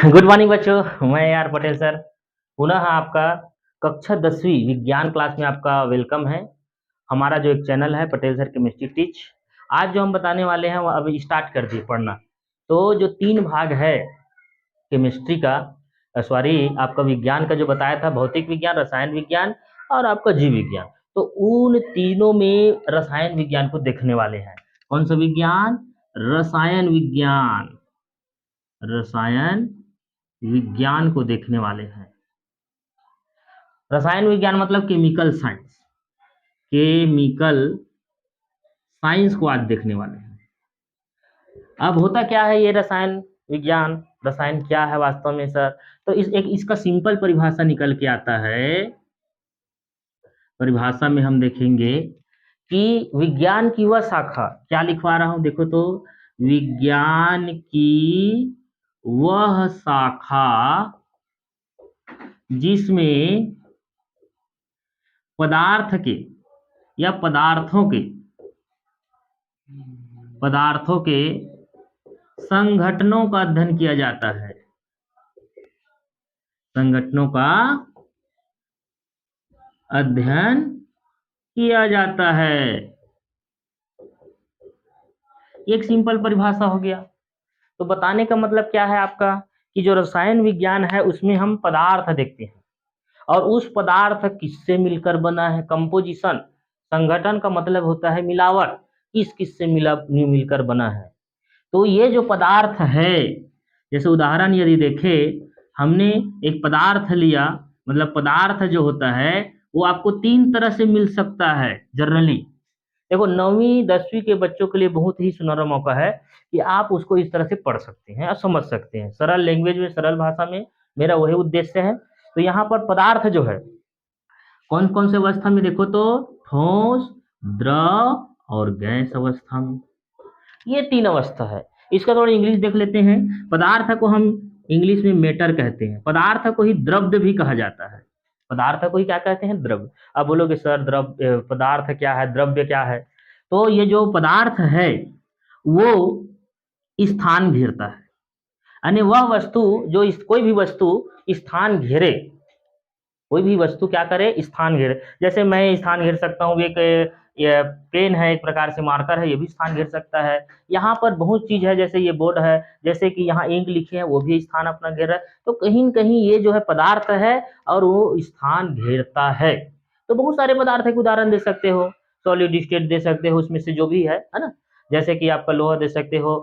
Good morning बच्चों, मैं यार पटेल सर पुनः आपका कक्षा 10वीं विज्ञान क्लास में आपका वेलकम है। हमारा जो एक चैनल है पटेल सर केमिस्ट्री टीच, आज जो हम बताने वाले हैं वो अभी स्टार्ट कर दिए पढ़ना। तो जो 3 भाग है केमिस्ट्री का, सॉरी आपका विज्ञान का जो बताया था, भौतिक विज्ञान, रसायन विज्ञान और आपका जीव विज्ञान, तो उन तीनों में रसायन विज्ञान को देखने वाले हैं। कौन सा विज्ञान? रसायन विज्ञान। रसायन विज्ञान को देखने वाले हैं। रसायन विज्ञान मतलब केमिकल साइंस। केमिकल साइंस को आज देखने वाले हैं। अब होता क्या है ये रसायन विज्ञान? रसायन क्या है वास्तव में सर? तो इसका सिंपल परिभाषा निकल के आता है। परिभाषा में हम देखेंगे कि विज्ञान की वह शाखा, क्या लिखवा रहा हूं देखो तो, विज्ञान की वह शाखा जिसमें पदार्थ के या पदार्थों के संघटनों का अध्ययन किया जाता है। संघटनों का अध्ययन किया जाता है। एक सिंपल परिभाषा हो गया। तो बताने का मतलब क्या है आपका कि जो रसायन विज्ञान है उसमें हम पदार्थ देखते हैं और उस पदार्थ किससे मिलकर बना है, कंपोजिशन। संगठन का मतलब होता है मिलावट, किस किस से मिलकर बना है। तो ये जो पदार्थ है, जैसे उदाहरण यदि देखें, हमने एक पदार्थ लिया, मतलब पदार्थ जो होता है वो आपको 3 तरह से मिल सकता है जनरली। देखो 9वीं 10वीं के बच्चों के लिए बहुत ही सुनहरा मौका है कि आप उसको इस तरह से पढ़ सकते हैं और समझ सकते हैं, सरल लैंग्वेज में, सरल भाषा में। मेरा वही उद्देश्य है। तो यहाँ पर पदार्थ जो है कौन कौन से अवस्था में देखो तो, ठोस, द्रव और गैस अवस्था में। ये 3 अवस्था है। इसका थोड़ा इंग्लिश देख लेते हैं। पदार्थ को हम इंग्लिश में मैटर कहते हैं। पदार्थ को ही द्रव्य भी कहा जाता है। पदार्थ को ही क्या कहते हैं? द्रव्य। अब बोलोगे सर द्रव्य, पदार्थ क्या है, द्रव्य क्या है? तो ये जो पदार्थ है वो स्थान घेरता है, यानी वह वस्तु जो कोई भी वस्तु स्थान घेरे, कोई भी वस्तु क्या करे, स्थान घेरे। जैसे मैं स्थान घेर सकता हूँ, एक ये पेन है, एक प्रकार से मार्कर है, ये भी स्थान घेर सकता है। यहाँ पर बहुत चीज है, जैसे ये बोर्ड है, जैसे कि यहाँ इंक लिखे हैं, वो भी स्थान अपना घेर रहा है। तो कहीं न कहीं ये जो है पदार्थ है और वो स्थान घेरता है। तो बहुत सारे पदार्थ के उदाहरण दे सकते हो, सॉलिड स्टेट दे सकते हो, उसमें से जो भी है ना। जैसे कि आपका लोहा दे सकते हो,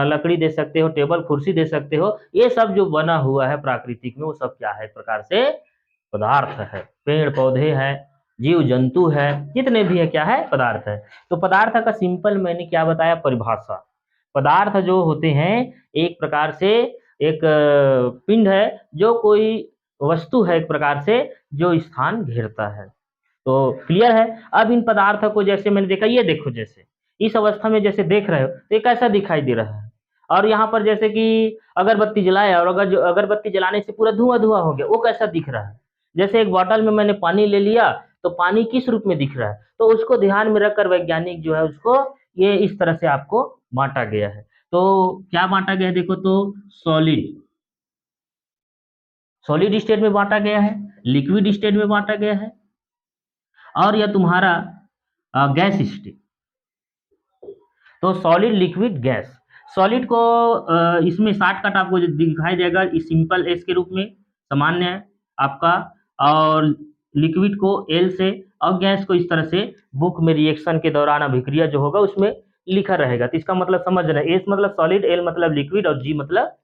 लकड़ी दे सकते हो, टेबल कुर्सी दे सकते हो। ये सब जो बना हुआ है प्राकृतिक में, वो सब क्या है, एक प्रकार से पदार्थ है। पेड़ पौधे हैं, जीव जंतु है, जितने भी है क्या है, पदार्थ है। तो पदार्थ का सिंपल मैंने क्या बताया, परिभाषा। पदार्थ जो होते हैं एक प्रकार से एक पिंड है, जो कोई वस्तु है एक प्रकार से जो स्थान घेरता है। तो क्लियर है। अब इन पदार्थों को जैसे मैंने देखा, ये देखो, जैसे इस अवस्था में जैसे देख रहे हो तो ये कैसा दिखाई दे रहा है। और यहाँ पर जैसे कि अगरबत्ती जलाया और अगर जो अगरबत्ती जलाने से पूरा धुआं धुआं हो गया, वो कैसा दिख रहा है। जैसे एक बॉटल में मैंने पानी ले लिया तो पानी किस रूप में दिख रहा है, तो उसको ध्यान में रखकर वैज्ञानिक जो है उसको ये इस तरह से आपको बांटा गया है। तो क्या बांटा गया है देखो तो, सॉलिड, सॉलिड स्टेट में बांटा गया है, लिक्विड स्टेट में बांटा गया है, और यह तुम्हारा गैस स्टेट। तो सॉलिड, लिक्विड, गैस। सॉलिड को इसमें शॉर्टकट आपको दिखाई देगा इस सिंपल एस के रूप में, सामान्य है आपका। और लिक्विड को एल से, और गैस को इस तरह से बुक में रिएक्शन के दौरान अभिक्रिया जो होगा उसमें लिखा रहेगा। तो इसका मतलब समझ रहे हैं, एस मतलब सॉलिड, एल मतलब लिक्विड और जी मतलब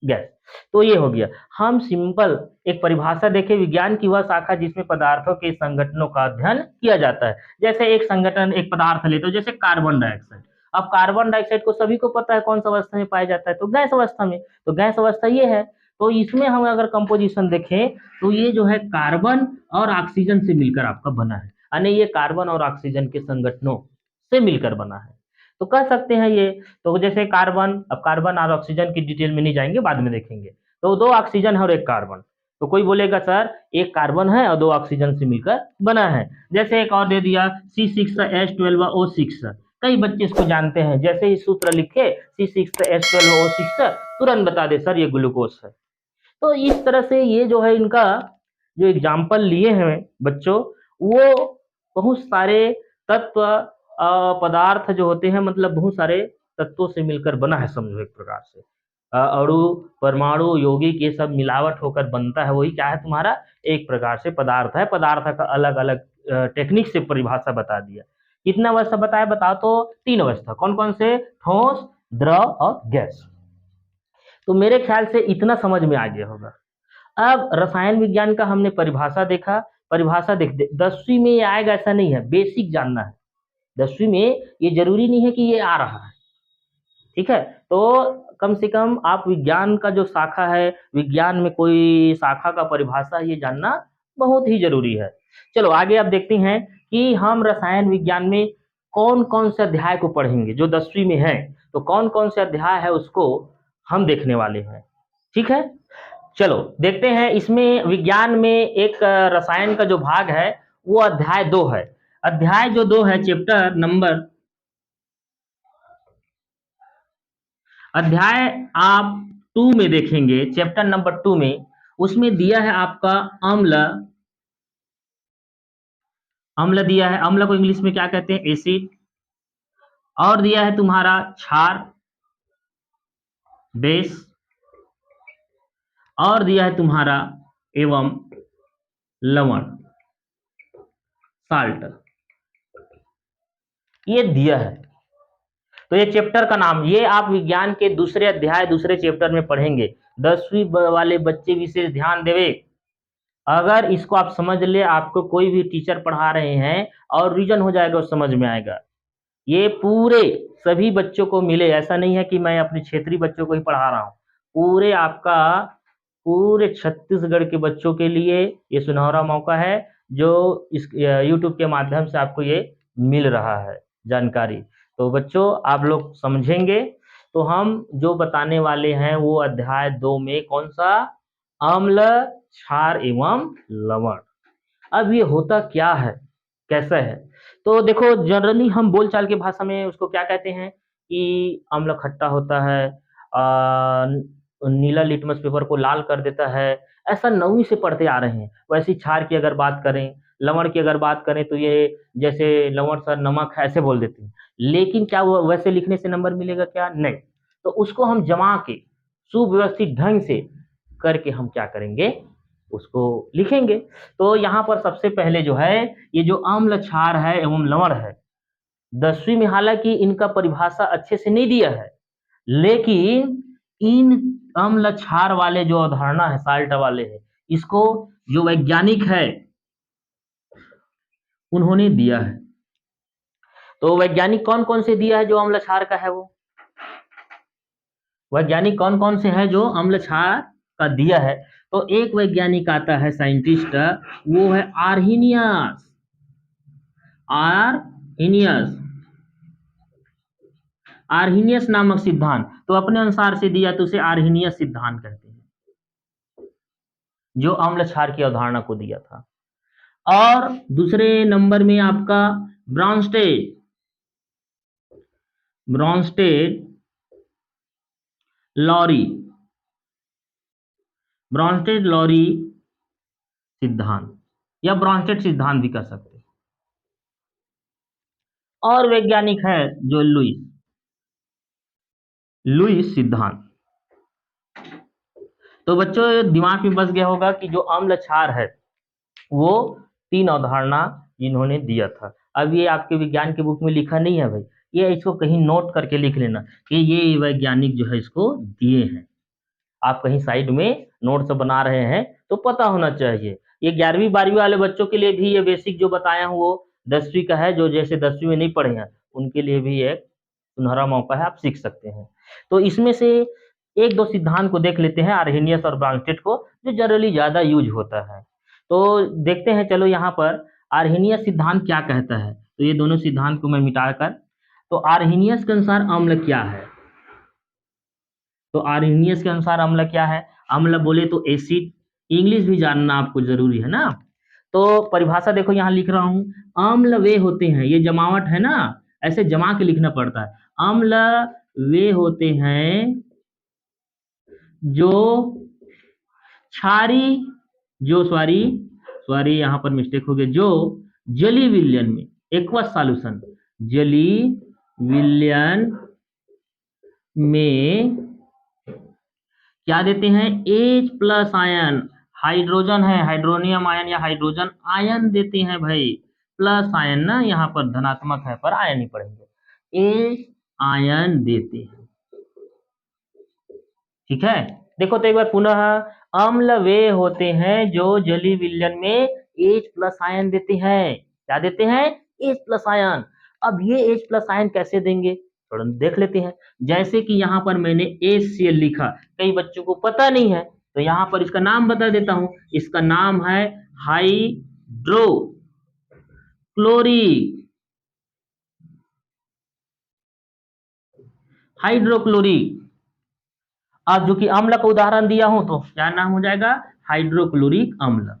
गैस। तो ये हो गया। हम सिंपल एक परिभाषा देखें, विज्ञान की वह शाखा जिसमें पदार्थों के संगठनों का अध्ययन किया जाता है। जैसे एक संगठन, एक पदार्थ लेते हो, जैसे कार्बन डाइऑक्साइड। अब कार्बन डाइऑक्साइड को सभी को पता है कौन सा अवस्था में पाया जाता है, तो गैस अवस्था में। तो गैस अवस्था ये है। तो इसमें हम अगर कंपोजिशन देखें तो ये जो है कार्बन और ऑक्सीजन से मिलकर आपका बना है, यानी ये कार्बन और ऑक्सीजन के संगठनों से मिलकर बना है। तो कह सकते हैं ये। तो जैसे कार्बन, अब कार्बन और ऑक्सीजन की डिटेल में नहीं जाएंगे, बाद में देखेंगे। तो 2 ऑक्सीजन है और 1 कार्बन। तो कोई बोलेगा सर 1 कार्बन है और 2 ऑक्सीजन से मिलकर बना है। जैसे एक और दे दिया C6H12O6। कई बच्चे इसको जानते हैं, जैसे ही सूत्र लिखे C6H12O6 तुरंत बता दे सर ये ग्लूकोज है। तो इस तरह से ये जो है इनका जो एग्जाम्पल लिए हैं बच्चों, वो बहुत सारे तत्व पदार्थ जो होते हैं, मतलब बहुत सारे तत्वों से मिलकर बना है, समझो एक प्रकार से अणु, परमाणु, यौगिक, ये सब मिलावट होकर बनता है, वही क्या है तुम्हारा एक प्रकार से पदार्थ है। पदार्थ का अलग अलग टेक्निक से परिभाषा बता दिया। कितना अवस्था बताया, बताओ तो? 3 अवस्था। कौन कौन से? ठोस, द्रव और गैस। तो मेरे ख्याल से इतना समझ में आ गया होगा। अब रसायन विज्ञान का हमने परिभाषा देखा। परिभाषा देख 10वीं में ये आएगा ऐसा नहीं है, बेसिक जानना है। 10वीं में ये जरूरी नहीं है कि ये आ रहा है, ठीक है। तो कम से कम आप विज्ञान का जो शाखा है, विज्ञान में कोई शाखा का परिभाषा ये जानना बहुत ही जरूरी है। चलो आगे अब देखते हैं कि हम रसायन विज्ञान में कौन कौन से अध्याय को पढ़ेंगे जो 10वीं में है। तो कौन कौन से अध्याय है उसको हम देखने वाले हैं, ठीक है। चलो देखते हैं। इसमें विज्ञान में एक रसायन का जो भाग है वो अध्याय 2 है। अध्याय जो 2 है, चैप्टर नंबर, अध्याय आप 2 में देखेंगे, चैप्टर नंबर 2 में उसमें दिया है आपका अम्ल। अम्ल दिया है, अम्ल को इंग्लिश में क्या कहते हैं? एसिड। और दिया है तुम्हारा क्षार, बेस। और दिया है तुम्हारा एवं लवण, साल्ट, ये दिया है। तो ये चैप्टर का नाम, ये आप विज्ञान के दूसरे अध्याय दूसरे चैप्टर में पढ़ेंगे। 10वीं वाले बच्चे विशेष ध्यान देवे। अगर इसको आप समझ ले, आपको कोई भी टीचर पढ़ा रहे हैं और रीजन हो जाएगा और समझ में आएगा। ये पूरे सभी बच्चों को मिले, ऐसा नहीं है कि मैं अपने क्षेत्रीय बच्चों को ही पढ़ा रहा हूँ। पूरे आपका पूरे छत्तीसगढ़ के बच्चों के लिए ये सुनहरा मौका है, जो इस यूट्यूब के माध्यम से आपको ये मिल रहा है जानकारी। तो बच्चों आप लोग समझेंगे। तो हम जो बताने वाले हैं वो अध्याय 2 में कौन सा? अम्ल, क्षार एवं लवण। अब ये होता क्या है, कैसा है? तो देखो, जनरली हम बोलचाल की भाषा में उसको क्या कहते हैं कि अम्ल खट्टा होता है, नीला लिटमस पेपर को लाल कर देता है, ऐसा 9वीं से पढ़ते आ रहे हैं। वैसे क्षार की अगर बात करें, लवण की अगर बात करें, तो ये जैसे लवण सर नमक है ऐसे बोल देते हैं। लेकिन क्या वो वैसे लिखने से नंबर मिलेगा क्या? नहीं। तो उसको हम जमा के सुव्यवस्थित ढंग से करके हम क्या करेंगे, उसको लिखेंगे। तो यहाँ पर सबसे पहले जो है ये जो अम्ल, क्षार है एवं लवण है, 10वीं में हालांकि इनका परिभाषा अच्छे से नहीं दिया है, लेकिन इन अम्ल क्षार वाले जो अवधारणा है, साल्ट वाले है, इसको जो वैज्ञानिक है उन्होंने दिया है। तो वैज्ञानिक कौन कौन से दिया है जो अम्ल क्षार का है? वो वैज्ञानिक कौन कौन से है जो अम्ल क्षार का दिया है? तो एक वैज्ञानिक आता है, साइंटिस्ट, वो है आर्हीनियस। आर्हीनियस, आर्हीनियस नामक सिद्धांत। तो अपने अनुसार से दिया तो उसे आर्हीनियस सिद्धांत कहते हैं, जो अम्ल क्षार की अवधारणा को दिया था। और दूसरे नंबर में आपका Brønsted, Bronsted Lowry, Bronsted Lowry सिद्धांत या ब्रॉन्स्टेड सिद्धांत भी कह सकते हैं। और वैज्ञानिक है जो लुईस, लुईस सिद्धांत। तो बच्चों दिमाग में बस गया होगा कि जो अम्ल क्षार है वो 3 अवधारणा इन्होंने दिया था। अब ये आपके विज्ञान के बुक में लिखा नहीं है भाई, ये इसको कहीं नोट करके लिख लेना कि ये वैज्ञानिक जो है इसको दिए हैं। आप कहीं साइड में नोट्स बना रहे हैं तो पता होना चाहिए। ये 11वीं 12वीं वाले बच्चों के लिए भी ये बेसिक जो बताया हूँ वो 10वीं का है, जो जैसे 10वीं में नहीं पढ़े हैं उनके लिए भी एक सुनहरा मौका है, आप सीख सकते हैं। तो इसमें से 1-2 सिद्धांत को देख लेते हैं, आर्हीनियस और ब्रॉन्स्टेड को, जो जनरली ज़्यादा यूज होता है। तो देखते हैं, चलो यहाँ पर आर्हीनियस सिद्धांत क्या कहता है। तो ये दोनों सिद्धांत को मैं मिटाकर, तो आर्हीनियस के अनुसार अम्ल क्या है? तो आर्हीनियस के अनुसार अम्ल क्या है? अम्ल बोले तो एसिड, इंग्लिश भी जानना आपको जरूरी है ना। तो परिभाषा देखो यहाँ लिख रहा हूँ, अम्ल वे होते हैं, ये जमावट है ना, ऐसे जमा के लिखना पड़ता है। अम्ल वे होते हैं जो क्षारी जो सॉरी यहाँ पर मिस्टेक हो गया, जो जली विलयन में एक्वस सॉल्यूशन, जली विलयन में क्या देते हैं, H प्लस आयन, हाइड्रोजन है, हाइड्रोनियम आयन या हाइड्रोजन आयन देते हैं भाई, प्लस आयन ना, यहाँ पर धनात्मक है पर आयन ही पढ़ेंगे, H आयन देते हैं। ठीक है, देखो तो एक बार पुनः, अम्ल वे होते हैं जो जली विलयन में H प्लस आयन देते हैं। क्या देते हैं, H प्लस आयन। अब ये H प्लस आयन कैसे देंगे, थोड़ा देख लेते हैं। जैसे कि यहाँ पर मैंने HCl लिखा, कई बच्चों को पता नहीं है, तो यहाँ पर इसका नाम बता देता हूं, इसका नाम है हाइड्रोक्लोरिक। अब जो कि अम्ल का उदाहरण दिया हूं तो क्या नाम हो जाएगा, हाइड्रोक्लोरिक अम्ल।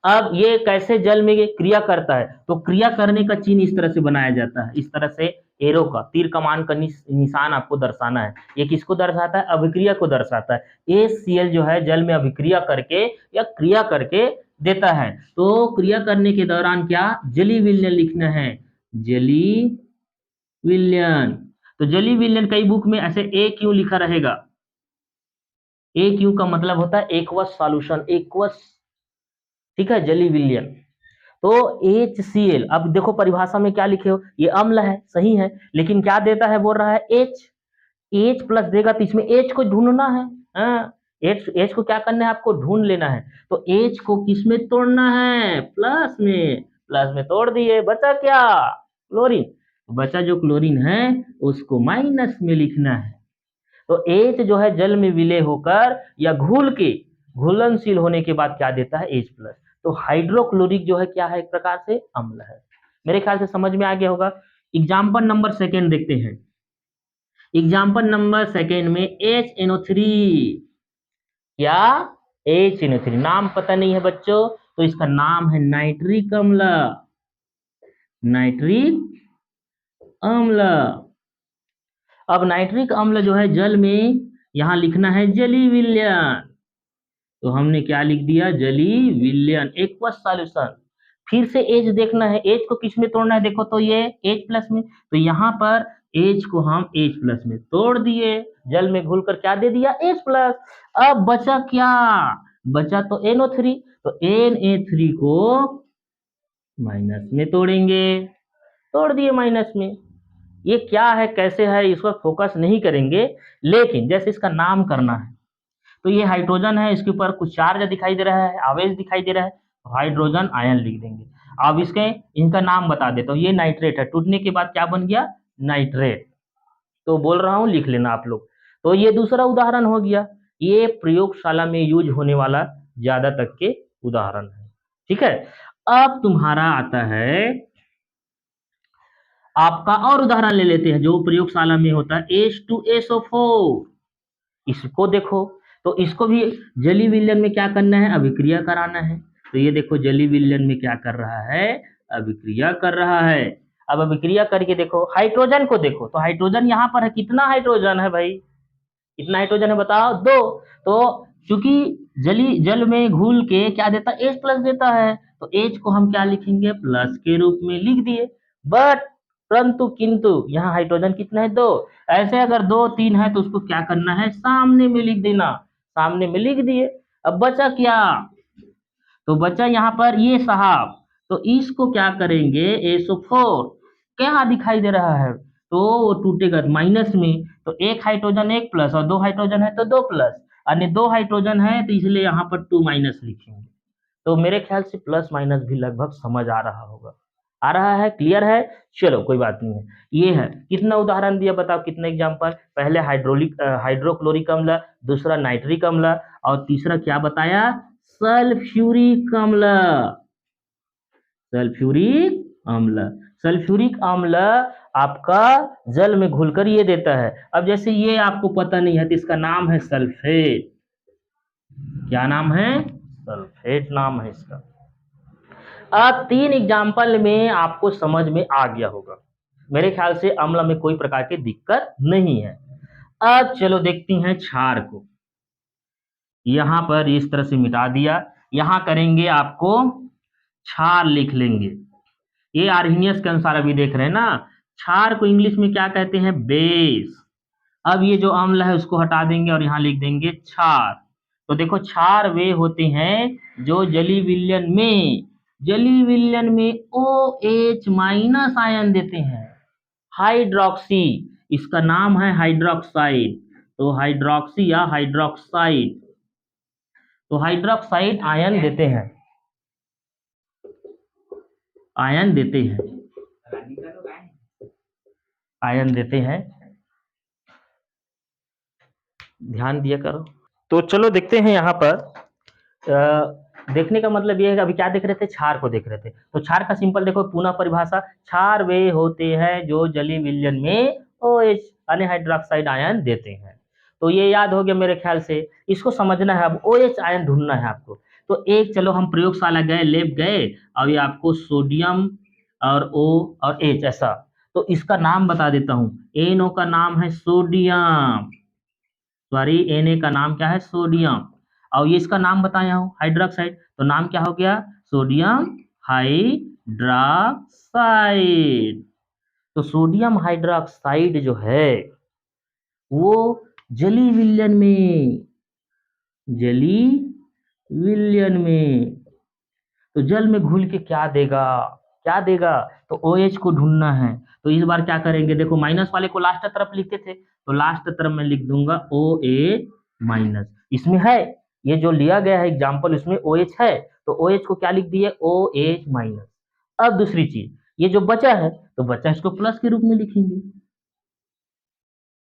अब ये कैसे जल में क्रिया करता है, तो क्रिया करने का चिन्ह इस तरह से बनाया जाता है, इस तरह से एरो का, तीर कमान का निशान आपको दर्शाना है। ये किसको दर्शाता है, अभिक्रिया को दर्शाता है। HCl जो है जल में अभिक्रिया करके या क्रिया करके देता है। तो क्रिया करने के दौरान क्या, जली विलयन लिखना है, जली विलयन। तो जली विलयन कई बुक में ऐसे AQ लिखा रहेगा, AQ का मतलब होता है एक्वस सॉल्यूशन, एक्वस, ठीक है, जली विलयन। तो HCl, अब देखो परिभाषा में क्या लिखे हो, ये अम्ल है, सही है, लेकिन क्या देता है, बोल रहा है H प्लस देगा, तो इसमें H को ढूंढना है, हाँ, H को क्या करना है, आपको ढूंढ लेना है। तो H को किस में तोड़ना है, प्लस में तोड़ दिए, बचा क्या, क्लोरीन। बचा जो क्लोरीन है उसको माइनस में लिखना है। तो H जो है जल में विलय होकर या घुल के, घुलनशील होने के बाद क्या देता है, H प्लस। तो हाइड्रोक्लोरिक जो है क्या है, एक प्रकार से अम्ल है। मेरे ख्याल से समझ में आ गया होगा। एग्जाम्पल नंबर सेकेंड देखते हैं। एग्जाम्पल नंबर सेकेंड में HNO3, क्या, HNO3 नाम पता नहीं है बच्चों, तो इसका नाम है नाइट्रिक अम्ल, नाइट्रिक अम्ल। अब नाइट्रिक अम्ल जो है जल में, यहां लिखना है जली विलयन, तो हमने क्या लिख दिया, जली विलयन, एक्वस सॉल्यूशन। फिर से H देखना है, H को किस में तोड़ना है, देखो तो ये H प्लस में, तो यहाँ पर H को हम H प्लस में तोड़ दिए, जल में घुलकर क्या दे दिया, H प्लस। अब बचा क्या, बचा तो NO3, तो Na3 को माइनस में तोड़ेंगे, तोड़ दिए माइनस में। ये क्या है, कैसे है, इस पर फोकस नहीं करेंगे, लेकिन जैसे इसका नाम करना है, तो ये हाइड्रोजन है, इसके ऊपर कुछ चार्ज दिखाई दे रहा है, आवेश दिखाई दे रहा है, तो हाइड्रोजन आयन लिख देंगे। अब इसके, इनका नाम बता देता हूँ, ये नाइट्रेट है, टूटने के बाद क्या बन गया, नाइट्रेट। तो बोल रहा हूँ लिख लेना आप लोग। तो ये दूसरा उदाहरण हो गया, ये प्रयोगशाला में यूज होने वाला ज्यादा तक के उदाहरण है। ठीक है, अब तुम्हारा आता है आपका और उदाहरण ले लेते हैं जो प्रयोगशाला में होता है, H2SO4। इसको देखो, तो इसको भी जली विलयन में क्या करना है, अभिक्रिया कराना है। तो ये देखो जली विलयन में क्या कर रहा है, अभिक्रिया कर रहा है। अब अभिक्रिया करके देखो, हाइड्रोजन को देखो, तो हाइड्रोजन यहाँ पर है, कितना हाइड्रोजन है भाई, कितना हाइड्रोजन है बताओ, 2। तो चूंकि जल में घुल के क्या देता है, H प्लस देता है, तो H को हम क्या लिखेंगे, प्लस के रूप में लिख दिए। बट परंतु किंतु यहाँ हाइड्रोजन कितना है, 2। ऐसे अगर 2 3 है तो उसको क्या करना है, सामने में लिख देना, सामने में लिख दिए। अब बचा क्या, तो बचा यहाँ पर ये साहब, तो इसको क्या करेंगे, SO4 क्या दिखाई दे रहा है, तो वो टूटेगा माइनस में, तो एक हाइड्रोजन 1 प्लस और 2 हाइड्रोजन है तो 2 प्लस, अन्य 2 हाइड्रोजन है तो इसलिए यहाँ पर 2 माइनस लिखेंगे। तो मेरे ख्याल से प्लस माइनस भी लगभग समझ आ रहा होगा, आ रहा है, क्लियर है, चलो कोई बात नहीं है। ये है, कितना उदाहरण दिया बताओ, कितना एग्जांपल, पहले हाइड्रोक्लोरिक अम्ल, दूसरा नाइट्रिक अम्ल, और तीसरा क्या बताया, सल्फ्यूरिक अम्ल, सल्फ्यूरिक अम्ल। सल्फ्यूरिक अम्ल आपका जल में घुलकर ये देता है। अब जैसे ये आपको पता नहीं है तो इसका नाम है सल्फेट, क्या नाम है, सल्फेट नाम है इसका। अब 3 एग्जाम्पल में आपको समझ में आ गया होगा, मेरे ख्याल से अम्ल में कोई प्रकार की दिक्कत नहीं है। अब चलो देखते हैं क्षार को। यहाँ पर इस तरह से मिटा दिया। यहाँ करेंगे आपको क्षार लिख लेंगे। ये आर्हेनियस के अनुसार अभी देख रहे हैं ना, क्षार को इंग्लिश में क्या कहते हैं? बेस। अब ये जो अम्ल है उसको हटा देंगे और यहाँ लिख देंगे क्षार। तो देखो क्षार वे होते हैं जो जलीय विलयन में OH माइनस आयन देते हैं। हाइड्रोक्सी, इसका नाम है हाइड्रोक्साइड। तो हाइड्रोक्सी या हाइड्रोक्साइड, तो हाइड्रोक्साइड आयन देते हैं, आयन देते हैं। ध्यान दिया करो। तो चलो देखते हैं यहाँ पर देखने का मतलब ये है कि अभी क्या देख रहे थे? क्षार को देख रहे थे। तो क्षार का सिंपल देखो, पुनः परिभाषा, क्षार वे होते हैं जो जलीय विलयन में OH यानी हाइड्रोक्साइड आयन देते हैं। तो ये याद हो गया मेरे ख्याल से। इसको समझना है, अब OH आयन ढूंढना है आपको। तो एक चलो हम प्रयोगशाला गए, लैब गए, और ये आपको सोडियम और O और H ऐसा, तो इसका नाम बता देता हूँ। NO का नाम है सोडियम, सॉरी Na का नाम क्या है? सोडियम। और ये इसका नाम बताया हूँ हाइड्रोक्साइड, तो नाम क्या हो गया? Sodium hydroxide. तो सोडियम हाइड्रोक्साइड जो है वो जलीय विलयन में, तो जल में घुल के क्या देगा? तो OH को ढूंढना है। तो इस बार क्या करेंगे? देखो माइनस वाले को लास्ट तरफ लिखते थे, तो लास्ट तरफ में लिख दूंगा OH माइनस। इसमें है, ये जो लिया गया है एग्जाम्पल, उसमें OH है, तो OH को क्या लिख दिए? OH minus. अब दूसरी चीज, ये जो बचा है, तो बचा इसको प्लस के रूप में लिखेंगे।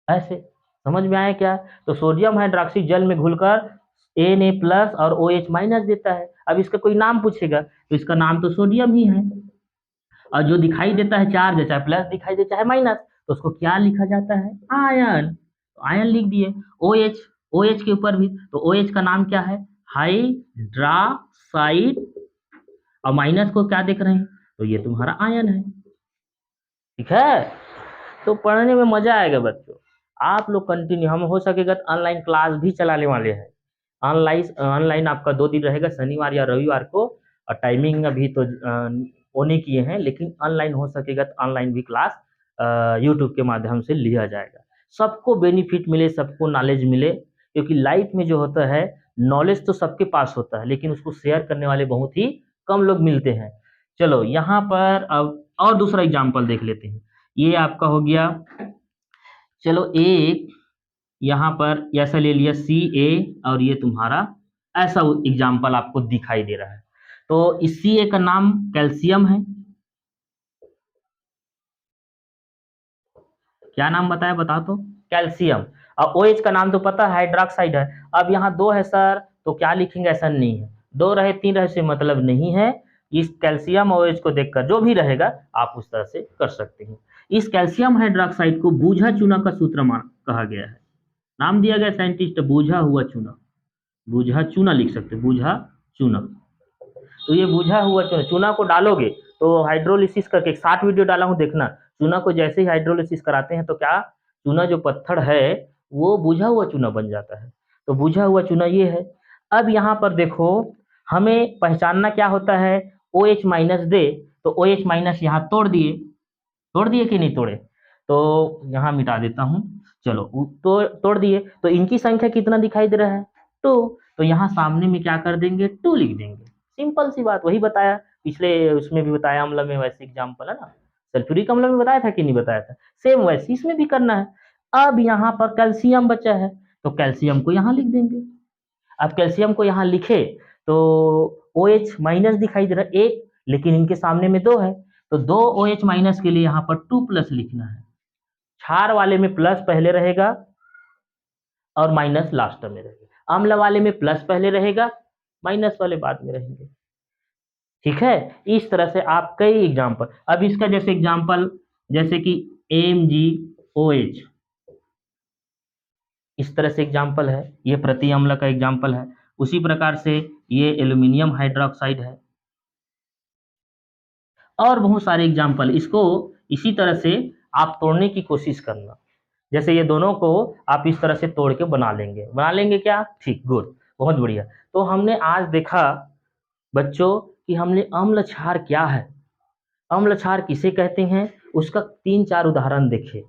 ऐसे समझ में आया क्या? तो सोडियम हाइड्रोक्साइड जल में घुलकर Na प्लस और OH माइनस देता है। अब इसका कोई नाम पूछेगा तो इसका नाम तो सोडियम ही है, और जो दिखाई देता है चार्ज, चाहे प्लस दिखाई दे चाहे माइनस, तो उसको क्या लिखा जाता है? आयन। तो आयन लिख दिए। OH के ऊपर भी, तो OH का नाम क्या है? हाइड्रोक्साइड, और माइनस को क्या देख रहे हैं? तो ये तुम्हारा आयन है। ठीक है, तो पढ़ने में मजा आएगा बच्चों। आप लोग कंटिन्यू, हम हो सकेगा तो ऑनलाइन क्लास भी चलाने वाले हैं। ऑनलाइन आपका 2 दिन रहेगा, शनिवार या रविवार को, और टाइमिंग अभी तो होने किए हैं, लेकिन ऑनलाइन हो सकेगा तो ऑनलाइन भी क्लास यूट्यूब के माध्यम से लिया जाएगा। सबको बेनिफिट मिले, सबको नॉलेज मिले, क्योंकि लाइफ में जो होता है नॉलेज तो सबके पास होता है, लेकिन उसको शेयर करने वाले बहुत ही कम लोग मिलते हैं। चलो यहाँ पर अब और दूसरा एग्जाम्पल देख लेते हैं। ये आपका हो गया, चलो एक यहाँ पर ऐसा ले लिया Ca, और ये तुम्हारा ऐसा एग्जाम्पल आपको दिखाई दे रहा है। तो इस Ca का नाम कैल्शियम है। क्या नाम बताया? बता तो। कैल्शियम। और OH का नाम तो पता है, हाइड्रोक्साइड है। अब यहाँ 2 है सर, तो क्या लिखेंगे? ऐसा नहीं है, 2 रहे 3 रहे से मतलब नहीं है। इस कैल्शियम और OH को देखकर जो भी रहेगा आप उस तरह से कर सकते हैं। इस कैल्शियम हाइड्रोक्साइड को बूझा चूना का सूत्रमान कहा गया है। नाम दिया गया साइंटिस्ट, बूझा हुआ चूना, बूझा चूना लिख सकते, बूझा चूना। तो ये बूझा हुआ चूना को डालोगे तो हाइड्रोलिसिस करके 60 वीडियो डाला हूँ, देखना। चूना को जैसे ही हाइड्रोलिसिस कराते हैं तो क्या, चूना जो पत्थर है वो बूझा हुआ चूना बन जाता है। तो बूझा हुआ चूना ये है। अब यहाँ पर देखो, हमें पहचानना क्या होता है? OH माइनस दे, तो OH माइनस यहाँ तोड़ दिए कि नहीं तोड़े? तो यहाँ मिटा देता हूँ। चलो तो तोड़ दिए, तो इनकी संख्या कितना दिखाई दे रहा है? 2। तो यहाँ सामने में क्या कर देंगे? 2 लिख देंगे। सिंपल सी बात, वही बताया पिछले उसमें भी बताया, अम्ल में वैसे एग्जाम्पल है ना, सल्फ्यूरिक अम्ल में बताया था कि नहीं बताया था? सेम वैसे इसमें भी करना है। अब यहाँ पर कैल्शियम बचा है, तो कैल्शियम को यहाँ लिख देंगे। अब कैल्शियम को यहाँ लिखे तो OH माइनस दिखाई दे रहा है 1, लेकिन इनके सामने में 2 है, तो 2 OH माइनस के लिए यहाँ पर 2 प्लस लिखना है। क्षार वाले में प्लस पहले रहेगा और माइनस लास्ट में रहेगा। अम्ल वाले में प्लस पहले रहेगा, माइनस वाले बाद में रहेंगे। ठीक है, इस तरह से आप कई एग्जाम्पल, अब इसका जैसे एग्जाम्पल जैसे कि MgOH, इस तरह से एग्जाम्पल है, ये प्रति अम्ल का एग्जाम्पल है। उसी प्रकार से ये एल्यूमिनियम हाइड्रोक्साइड है, और बहुत सारे एग्जाम्पल। इसको इसी तरह से आप तोड़ने की कोशिश करना। जैसे ये दोनों को आप इस तरह से तोड़ के बना लेंगे क्या? ठीक, गुड। बहुत बढ़िया। तो हमने आज देखा बच्चों कि हमने अम्ल क्षार क्या है, अम्ल क्षार किसे कहते हैं, उसका 3-4 उदाहरण देखे।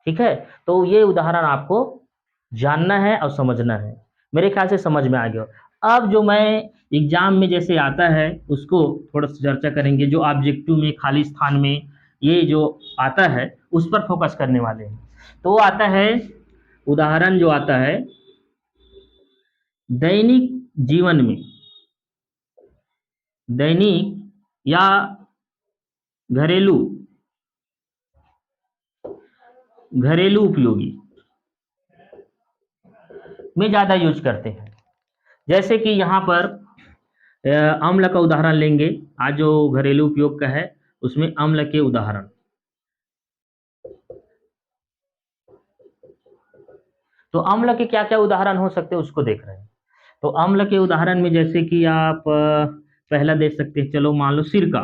ठीक है, तो ये उदाहरण आपको जानना है और समझना है। मेरे ख्याल से समझ में आ गया। अब जो मैं एग्जाम में जैसे आता है उसको थोड़ा सा चर्चा करेंगे, जो ऑब्जेक्टिव में खाली स्थान में ये जो आता है उस पर फोकस करने वाले हैं। तो वो आता है, उदाहरण जो आता है दैनिक जीवन में, दैनिक या घरेलू घरेलू उपयोगी में ज़्यादा यूज करते हैं। जैसे कि यहाँ पर अम्ल का उदाहरण लेंगे। आज जो घरेलू उपयोग का है उसमें अम्ल के उदाहरण, तो अम्ल के क्या क्या उदाहरण हो सकते हैं उसको देख रहे हैं। तो अम्ल के उदाहरण में जैसे कि आप पहला देख सकते हैं, चलो मान लो सिरका,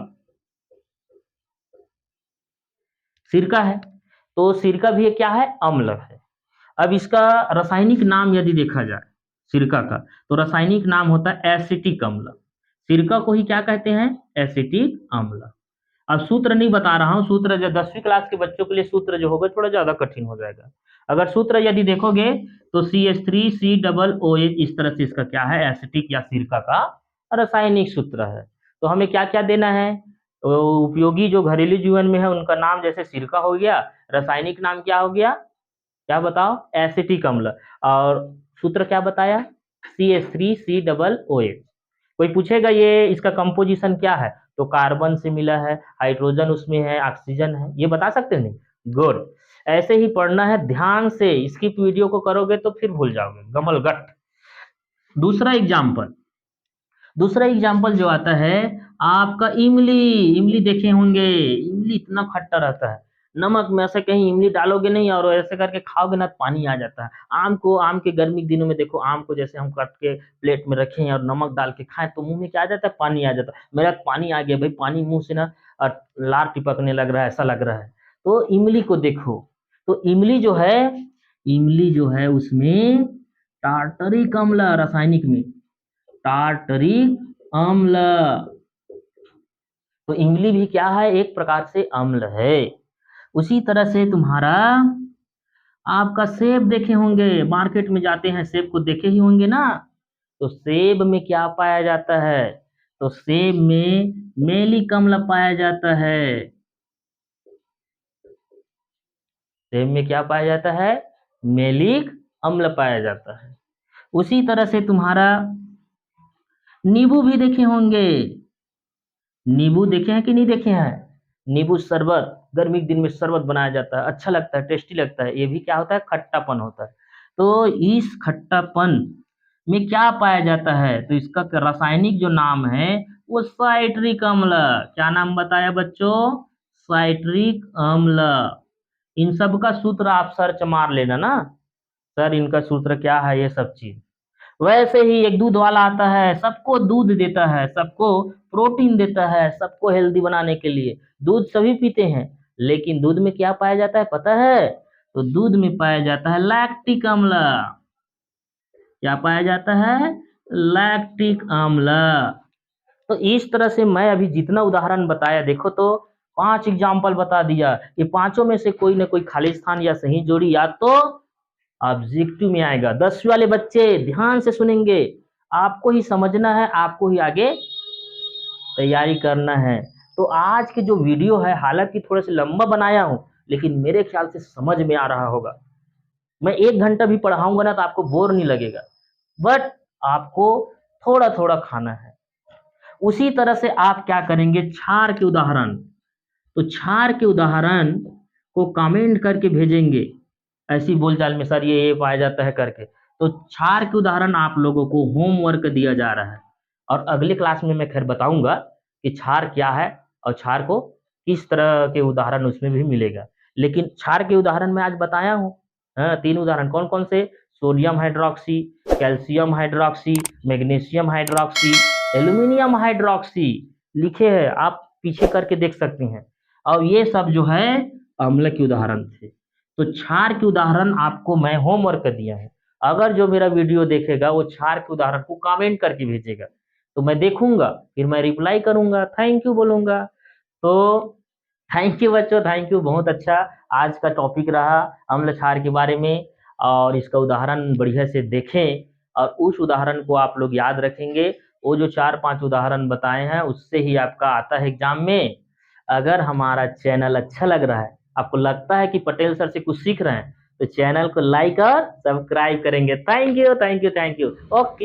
सिरका है तो सिरका भी क्या है, अम्ल है। अब इसका रासायनिक नाम यदि देखा जाए सिरका का, तो रासायनिक नाम होता है एसिटिक अम्ल। सिरका को ही क्या कहते हैं, एसिटिक अम्ल। अब सूत्र नहीं बता रहा हूं, सूत्र जो 10वीं क्लास के बच्चों के लिए सूत्र जो होगा थोड़ा ज्यादा कठिन हो जाएगा। अगर सूत्र यदि देखोगे तो CH3COOH, इस तरह से इसका क्या है, एसिटिक या सिरका का रासायनिक सूत्र है। तो हमें क्या क्या देना है, तो उपयोगी जो घरेलू जीवन में है उनका नाम, जैसे सिरका हो गया, रासायनिक नाम क्या हो गया, क्या बताओ, एसिटिक अम्ल। और सूत्र क्या बताया, CH3COOH। कोई पूछेगा ये इसका कंपोजिशन क्या है, तो कार्बन से मिला है, हाइड्रोजन उसमें है, ऑक्सीजन है, ये बता सकते हैं नहीं, गुड। ऐसे ही पढ़ना है ध्यान से, इसकी वीडियो को करोगे तो फिर भूल जाओगे गमलगट। दूसरा एग्जाम्पल, दूसरा एग्जाम्पल जो आता है आपका इमली, इमली देखे होंगे, इमली इतना खट्टा रहता है, नमक में ऐसे कहीं इमली डालोगे नहीं और ऐसे करके खाओगे ना पानी आ जाता है। आम को, आम के गर्मी के दिनों में देखो, आम को जैसे हम काट के प्लेट में रखें और नमक डाल के खाएं तो मुंह में क्या आ जाता है, पानी आ जाता है। मेरा पानी आ गया भाई, पानी मुंह से ना लार टिपकने लग रहा है, ऐसा लग रहा है। तो इमली को देखो, तो इमली जो है, इमली जो है उसमें टार्टरिक अम्ल, रासायनिक में टार्टरिक अम्ल। तो इमली भी क्या है, एक प्रकार से अम्ल है। उसी तरह से तुम्हारा आपका सेब देखे होंगे, मार्केट में जाते हैं सेब को देखे ही होंगे ना, तो सेब में क्या पाया जाता है, तो सेब में मेलिक अम्ल पाया जाता है। सेब में क्या पाया जाता है, मेलिक अम्ल पाया जाता है। उसी तरह से तुम्हारा नींबू भी देखे होंगे, नींबू देखे हैं कि नहीं देखे हैं, नींबू शरबत, गर्मी के दिन में शरबत बनाया जाता है, अच्छा लगता है, टेस्टी लगता है, ये भी क्या होता है, खट्टापन होता है। तो इस खट्टापन में क्या पाया जाता है, तो इसका रासायनिक जो नाम है वो साइट्रिक अम्ल। क्या नाम बताया बच्चों, साइट्रिक अम्ल। इन सब का सूत्र आप सर्च मार लेना ना, सर इनका सूत्र क्या है, ये सब चीज। वैसे ही एक दूध वाला आता है, सबको दूध देता है, सबको प्रोटीन देता है, सबको हेल्दी बनाने के लिए दूध सभी पीते हैं, लेकिन दूध में क्या पाया जाता है पता है, तो दूध में पाया जाता है लैक्टिक अम्ल। क्या पाया जाता है, लैक्टिक अम्ल। तो इस तरह से मैं अभी जितना उदाहरण बताया, देखो तो 5 एग्जाम्पल बता दिया, ये पांचों में से कोई ना कोई खाली स्थान या सही जोड़ी या तो ऑब्जेक्टिव में आएगा। 10वीं वाले बच्चे ध्यान से सुनेंगे, आपको ही समझना है, आपको ही आगे तैयारी करना है। तो आज की जो वीडियो है, हालांकि थोड़ा सा लंबा बनाया हूं, लेकिन मेरे ख्याल से समझ में आ रहा होगा। मैं 1 घंटा भी पढ़ाऊंगा ना तो आपको बोर नहीं लगेगा, बट आपको थोड़ा थोड़ा खाना है। उसी तरह से आप क्या करेंगे, क्षार के उदाहरण, तो क्षार के उदाहरण को कमेंट करके भेजेंगे, ऐसी बोलचाल में सर ये पाया जाता है करके। तो क्षार के उदाहरण आप लोगों को होमवर्क दिया जा रहा है, और अगले क्लास में मैं खैर बताऊंगा कि क्षार क्या है और क्षार को किस तरह के उदाहरण उसमें भी मिलेगा। लेकिन क्षार के उदाहरण मैं आज बताया हूँ, 3 उदाहरण कौन कौन से, sodium hydroxy, calcium hydroxy, magnesium hydroxy, aluminium hydroxy लिखे हैं, आप पीछे करके देख सकते हैं। और ये सब जो है अम्ल के उदाहरण थे। तो क्षार के उदाहरण आपको मैं होमवर्क दिया है, अगर जो मेरा वीडियो देखेगा वो क्षार के उदाहरण को कमेंट करके भेजेगा, तो मैं देखूंगा, फिर मैं रिप्लाई करूंगा, थैंक यू बोलूंगा। तो थैंक यू बच्चों, थैंक यू। बहुत अच्छा आज का टॉपिक रहा अम्ल क्षार के बारे में, और इसका उदाहरण बढ़िया से देखें और उस उदाहरण को आप लोग याद रखेंगे। वो जो 4-5 उदाहरण बताए हैं उससे ही आपका आता है एग्जाम में। अगर हमारा चैनल अच्छा लग रहा है, आपको लगता है कि पटेल सर से कुछ सीख रहे हैं, तो चैनल को लाइक और सब्सक्राइब करेंगे। Thank you, thank you, thank you. Okay.